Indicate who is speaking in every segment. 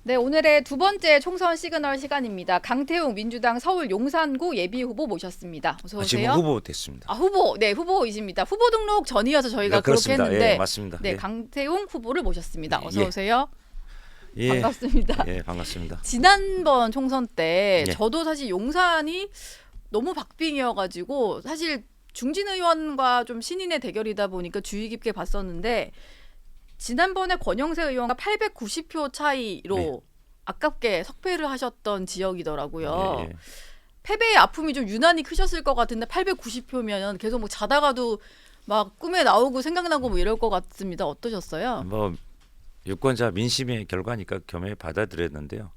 Speaker 1: 네, 오늘의 두 번째 총선 시그널 시간입니다. 강태웅 민주당 서울 용산구 예비 후보 모셨습니다. 어서
Speaker 2: 지금
Speaker 1: 오세요.
Speaker 2: 후보 됐습니다.
Speaker 1: 후보, 네, 후보이십니다. 후보 등록 전이어서
Speaker 2: 네,
Speaker 1: 저희가 그렇게
Speaker 2: 그렇습니다. 예,
Speaker 1: 했는데,
Speaker 2: 맞습니다.
Speaker 1: 네,
Speaker 2: 예,
Speaker 1: 강태웅 후보를 모셨습니다. 어서
Speaker 2: 예,
Speaker 1: 오세요.
Speaker 2: 예,
Speaker 1: 반갑습니다.
Speaker 2: 예, 반갑습니다.
Speaker 1: 지난번 총선 때
Speaker 2: 예,
Speaker 1: 저도 사실 용산이 너무 박빙이어가지고 사실 중진 의원과 좀 신인의 대결이다 보니까 주의 깊게 봤었는데 지난번에 권영세 의원과 890표 차이로
Speaker 2: 네.
Speaker 1: 아깝게 석패를 하셨던 지역이더라고요.
Speaker 2: 예, 예.
Speaker 1: 패배의 아픔이 좀 유난히 크셨을 것 같은데 890표면 계속 뭐 자다가도 막 꿈에 나오고 생각나고 뭐 이럴 것 같습니다. 어떠셨어요?
Speaker 2: 뭐 유권자 민심의 결과니까 겸해 받아들였는데요.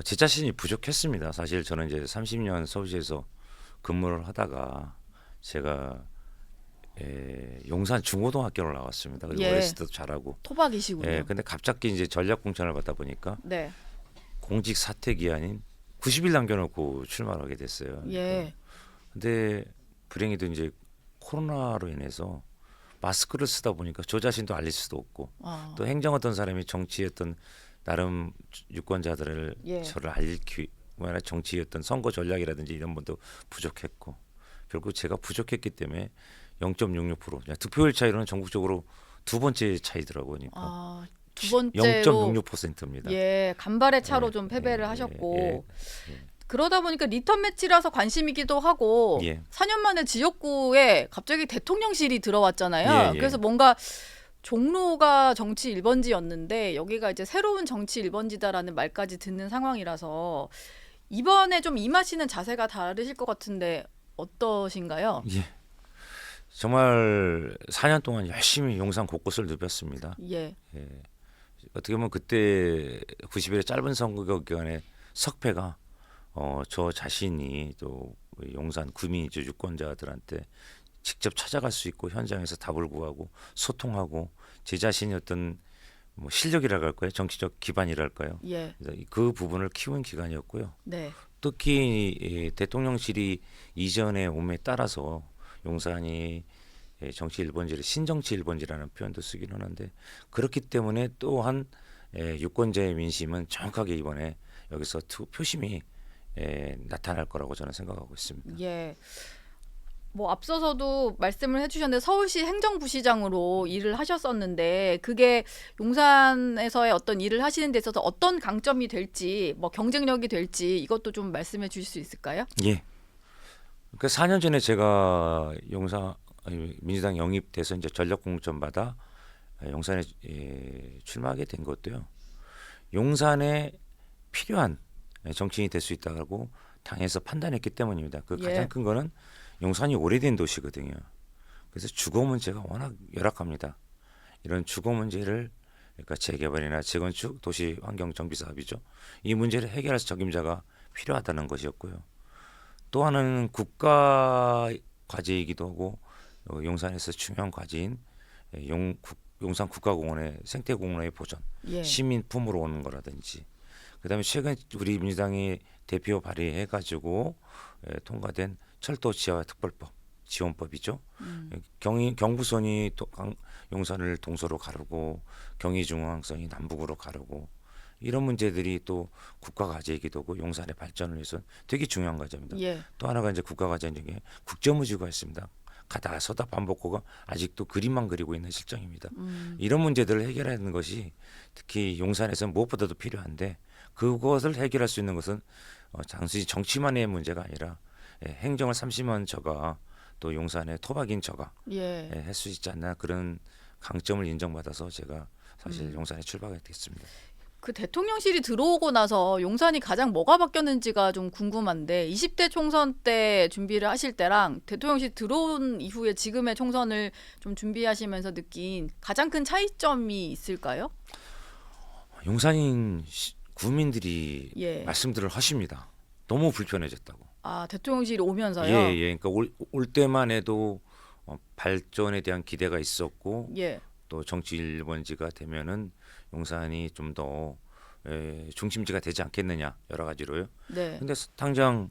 Speaker 2: 제 자신이 부족했습니다. 사실 저는 이제 30년 서울시에서 근무를 하다가 제가 용산 중고등학교를 나왔습니다. 그리고
Speaker 1: 예,
Speaker 2: 어렸을 때도 잘하고.
Speaker 1: 토박이시군요.
Speaker 2: 근데 갑자기 이제 전략 공천을 받다 보니까
Speaker 1: 네,
Speaker 2: 공직 사퇴 기한인 90일 남겨놓고 출마를 하게 됐어요.
Speaker 1: 예,
Speaker 2: 근데 불행히도 이제 코로나로 인해서 마스크를 쓰다 보니까 저 자신도 알릴 수도 없고
Speaker 1: 아,
Speaker 2: 또 행정했던 사람이 정치했던 나름 유권자들을
Speaker 1: 예,
Speaker 2: 저를 알리기 뭐야 정치였던 선거 전략이라든지 이런 것도 부족했고 결국 제가 부족했기 때문에 0.66% 그냥 득표율 차이로는 전국적으로 두 번째 차이더라고요. 그러니까
Speaker 1: 두 번째로
Speaker 2: 0.66%입니다.
Speaker 1: 예, 간발의 차로
Speaker 2: 예,
Speaker 1: 좀 패배를
Speaker 2: 예,
Speaker 1: 하셨고
Speaker 2: 예,
Speaker 1: 그러다 보니까 리턴 매치라서 관심이기도 하고
Speaker 2: 예,
Speaker 1: 4년 만에 지역구에 갑자기 대통령실이 들어왔잖아요.
Speaker 2: 예,
Speaker 1: 그래서
Speaker 2: 예.
Speaker 1: 뭔가 종로가 정치 1번지였는데 여기가 이제 새로운 정치 1번지다라는 말까지 듣는 상황이라서 이번에 좀 임하시는 자세가 다르실 것 같은데 어떠신가요?
Speaker 2: 예. 정말 4년 동안 열심히 용산 곳곳을 누볐습니다.
Speaker 1: 예.
Speaker 2: 예. 어떻게 보면 그때 90일의 짧은 선거 기간에 석패가 저 자신이 또 용산 구민이죠 유권자들한테 직접 찾아갈 수 있고 현장에서 답을 구하고 소통하고 제 자신이 어떤 뭐 실력이라고 할까요 정치적 기반이랄까요
Speaker 1: 예.
Speaker 2: 그래서 그 부분을 키운 기간이었고요.
Speaker 1: 네.
Speaker 2: 특히 대통령실이 이전에 옴에 따라서 용산이 정치 1번지를 신정치 1번지라는 표현도 쓰긴 하는데 그렇기 때문에 또한 유권자의 민심은 정확하게 이번에 여기서 표심이 나타날 거라고 저는 생각하고 있습니다.
Speaker 1: 예. 뭐 앞서서도 말씀을 해주셨는데 서울시 행정부시장으로 일을 하셨었는데 그게 용산에서의 어떤 일을 하시는 데 있어서 어떤 강점이 될지 뭐 경쟁력이 될지 이것도 좀 말씀해 주실 수 있을까요?
Speaker 2: 예. 그 4년 전에 제가 민주당 영입돼서 이제 전략 공천 받아 용산에 출마하게 된 것도요. 용산에 필요한 정치인이 될 수 있다고 당에서 판단했기 때문입니다. 그 가장
Speaker 1: 예.
Speaker 2: 큰 거는 용산이 오래된 도시거든요. 그래서 주거 문제가 워낙 열악합니다. 이런 주거 문제를 그러니까 재개발이나 재건축, 도시 환경 정비 사업이죠. 이 문제를 해결할 적임자가 필요하다는 것이었고요. 또 하나는 국가 과제이기도 하고 용산에서 중요한 과제인 용산 국가공원의 생태공원의 보전,
Speaker 1: 예.
Speaker 2: 시민 품으로 오는 거라든지 그다음에 최근 우리 민주당이 대표 발의해가지고 통과된 철도 지하 특별법 지원법이죠. 경부선이 용산을 동서로 가르고 경의중앙선이 남북으로 가르고 이런 문제들이 또 국가 과제이기도 하고 용산의 발전을 위해서 되게 중요한 과제입니다.
Speaker 1: 예.
Speaker 2: 또 하나가 이제 국가 과제 중에 국제무지가 있습니다. 가다 서다 반복고가 아직도 그림만 그리고 있는 실정입니다. 이런 문제들을 해결하는 것이 특히 용산에서는 무엇보다도 필요한데 그것을 해결할 수 있는 것은 단순히 정치만의 문제가 아니라 행정을 삼심한 저가 또 용산의 토박인 저가
Speaker 1: 예.
Speaker 2: 할 수 있지 않나 그런 강점을 인정받아서 제가 사실 용산에 출마하게 됐습니다.
Speaker 1: 그 대통령실이 들어오고 나서 용산이 가장 뭐가 바뀌었는지가 좀 궁금한데 20대 총선 때 준비를 하실 때랑 대통령실 들어온 이후에 지금의 총선을 좀 준비하시면서 느낀 가장 큰 차이점이 있을까요?
Speaker 2: 용산인 구민들이
Speaker 1: 예.
Speaker 2: 말씀들을 하십니다. 너무 불편해졌다고.
Speaker 1: 아, 대통령실이 오면서요?
Speaker 2: 예, 예. 그러니까 올 때만 해도 발전에 대한 기대가 있었고
Speaker 1: 예.
Speaker 2: 또 정치 1번지가 되면은 용산이 좀 더 중심지가 되지 않겠느냐 여러 가지로요.
Speaker 1: 네.
Speaker 2: 근데 당장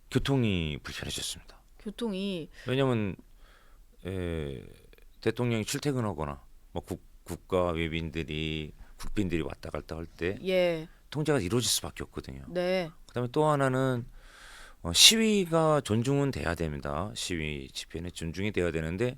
Speaker 2: 교통이 불편해졌습니다.
Speaker 1: 교통이
Speaker 2: 왜냐하면 대통령이 출퇴근하거나 뭐 국가 외빈들이 국빈들이 왔다 갔다 할 때
Speaker 1: 예.
Speaker 2: 통제가 이루어질 수밖에 없거든요.
Speaker 1: 네.
Speaker 2: 그다음에 또 하나는 시위가 존중은 돼야 됩니다. 시위 집회는 존중이 돼야 되는데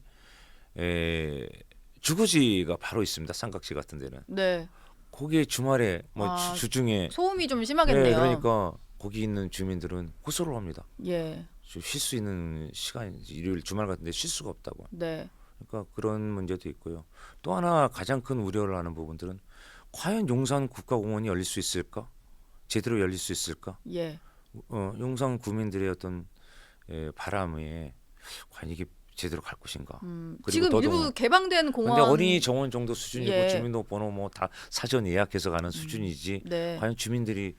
Speaker 2: 주거지가 바로 있습니다. 삼각지 같은 데는.
Speaker 1: 네.
Speaker 2: 거기에 주말에 뭐
Speaker 1: 아,
Speaker 2: 주중에
Speaker 1: 소음이 좀
Speaker 2: 네,
Speaker 1: 심하겠네요.
Speaker 2: 그러니까 거기 있는 주민들은 호소를 합니다.
Speaker 1: 예.
Speaker 2: 쉴 수 있는 시간 일요일 주말 같은데 쉴 수가 없다고.
Speaker 1: 네.
Speaker 2: 그러니까 그런 문제도 있고요. 또 하나 가장 큰 우려를 하는 부분들은 과연 용산 국가공원이 열릴 수 있을까? 제대로 열릴 수 있을까?
Speaker 1: 예.
Speaker 2: 용산 구민들의 어떤 바람에 과연 이게 제대로 갈 것인가? 그리고
Speaker 1: 지금
Speaker 2: 더더군-
Speaker 1: 일부 개방된 공원.
Speaker 2: 근데 어린이 정원 정도 수준이고
Speaker 1: 예.
Speaker 2: 주민등록번호 뭐 다 사전 예약해서 가는 수준이지.
Speaker 1: 네.
Speaker 2: 과연 주민들이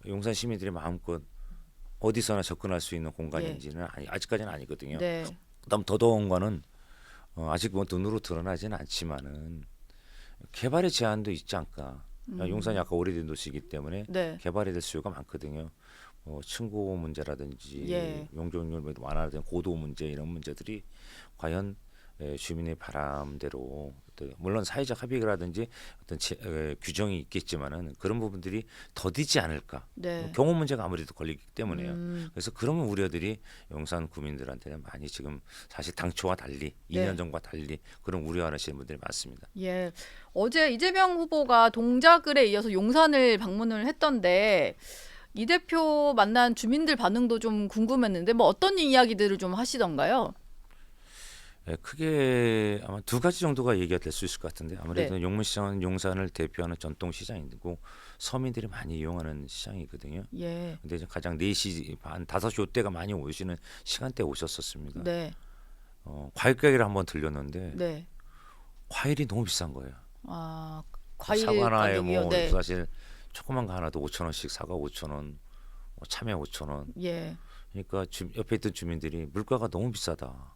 Speaker 2: 용산 시민들이 마음껏 어디서나 접근할 수 있는 공간인지는 아직까지는 아니거든요.
Speaker 1: 네.
Speaker 2: 그다음 더더운 거는 아직 뭐 눈으로 드러나지는 않지만은 개발의 제한도 있지 않을까. 용산이 아까 오래된 도시이기 때문에
Speaker 1: 네.
Speaker 2: 개발이 될 수요가 많거든요. 층고 문제라든지
Speaker 1: 예.
Speaker 2: 용적률 완화된 고도 문제 이런 문제들이 과연 주민의 바람대로 물론 사회적 합의라든지 어떤 규정이 있겠지만은 그런 부분들이 더디지 않을까.
Speaker 1: 네.
Speaker 2: 경호 문제가 아무래도 걸리기 때문에요.
Speaker 1: 음.
Speaker 2: 그래서 그런 우려들이 용산 구민들한테는 많이 지금 사실 당초와 달리
Speaker 1: 네.
Speaker 2: 2년 전과 달리 그런 우려하시는 분들이 많습니다.
Speaker 1: 예. 어제 이재명 후보가 동작을에 이어서 용산을 방문을 했던데 이 대표 만난 주민들 반응도 좀 궁금했는데 뭐 어떤 이야기들을 좀 하시던가요?
Speaker 2: 크게 아마 두 가지 정도가 얘기가 될 수 있을 것 같은데 아무래도
Speaker 1: 네.
Speaker 2: 용문시장은 용산을 대표하는 전통 시장이고 서민들이 많이 이용하는 시장이거든요.
Speaker 1: 예.
Speaker 2: 근데 이제 가장 4시 반 5시 이때가 많이 오시는 시간대에 오셨었습니다.
Speaker 1: 네.
Speaker 2: 과일 가게를 한번 들렸는데
Speaker 1: 네.
Speaker 2: 과일이 너무 비싼 거예요.
Speaker 1: 아, 과일
Speaker 2: 사과 하나에
Speaker 1: 가격이요.
Speaker 2: 뭐
Speaker 1: 네.
Speaker 2: 사실 조그만 거 하나도 5천 원씩 사과 5천 원, 참외 5천 원.
Speaker 1: 예.
Speaker 2: 그러니까 옆에 있던 주민들이 물가가 너무 비싸다.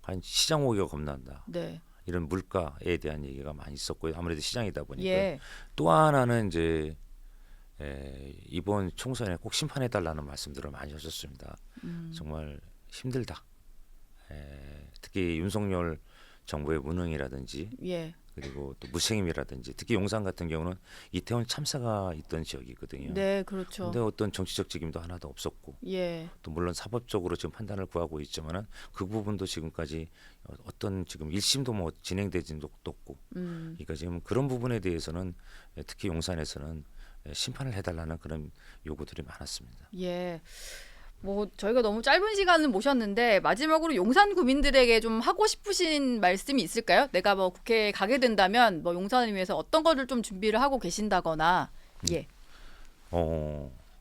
Speaker 2: 과연 시장 오기가 겁난다.
Speaker 1: 네.
Speaker 2: 이런 물가에 대한 얘기가 많이 있었고요. 아무래도 시장이다 보니까
Speaker 1: 예.
Speaker 2: 또 하나는 이제 이번 총선에 꼭 심판해 달라는 말씀들을 많이 하셨습니다. 정말 힘들다. 특히 윤석열 정부의 무능이라든지
Speaker 1: 예.
Speaker 2: 그리고 또 무책임이라든지 특히 용산 같은 경우는 이태원 참사가 있던 지역이거든요.
Speaker 1: 네, 그렇죠.
Speaker 2: 근데 어떤 정치적 책임도 하나도 없었고
Speaker 1: 예.
Speaker 2: 또 물론 사법적으로 지금 판단을 구하고 있지만은 그 부분도 지금까지 어떤 지금 1심도 뭐 진행되진 것도 없고 그러니까 지금 그런 부분에 대해서는 특히 용산에서는 심판을 해달라는 그런 요구들이 많았습니다.
Speaker 1: 예. 뭐 저희가 너무 짧은 시간을 모셨는데 마지막으로 용산 구민들에게 좀 하고 싶으신 말씀이 있을까요? 내가 뭐 국회에 가게 된다면 뭐 용산을 위해서 어떤 거를 좀 준비를 하고 계신다거나. 예.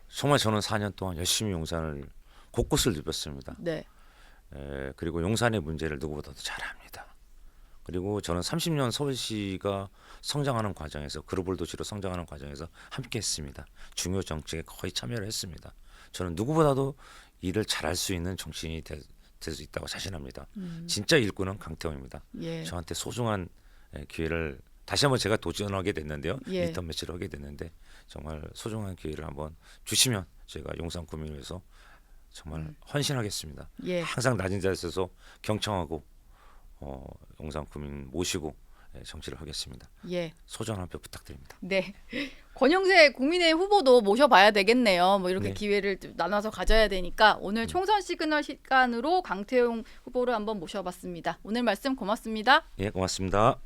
Speaker 2: 정말 저는 4년 동안 열심히 용산을 곳곳을 누볐습니다.
Speaker 1: 네.
Speaker 2: 그리고 용산의 문제를 누구보다도 잘 압니다. 그리고 저는 30년 서울시가 성장하는 과정에서 글로벌 도시로 성장하는 과정에서 함께했습니다. 중요 정책에 거의 참여를 했습니다. 저는 누구보다도 일을 잘할 수 있는 정치인이 될 수 있다고 자신합니다. 진짜 일꾼은 강태호입니다.
Speaker 1: 예.
Speaker 2: 저한테 소중한 기회를 다시 한번 제가 도전하게 됐는데요.
Speaker 1: 예.
Speaker 2: 인턴 매치를 하게 됐는데 정말 소중한 기회를 한번 주시면 제가 용산 구민을 위해서 정말 헌신하겠습니다.
Speaker 1: 예.
Speaker 2: 항상 낮은 자리에서 경청하고 용산 구민 모시고 정치를 하겠습니다.
Speaker 1: 예.
Speaker 2: 소중한 한 표 부탁드립니다.
Speaker 1: 네. 권영세 국민의힘 후보도 모셔봐야 되겠네요. 뭐 이렇게
Speaker 2: 네.
Speaker 1: 기회를 나눠서 가져야 되니까 오늘 총선 시그널 시간으로 강태용 후보를 한번 모셔봤습니다. 오늘 말씀 고맙습니다.
Speaker 2: 예, 고맙습니다.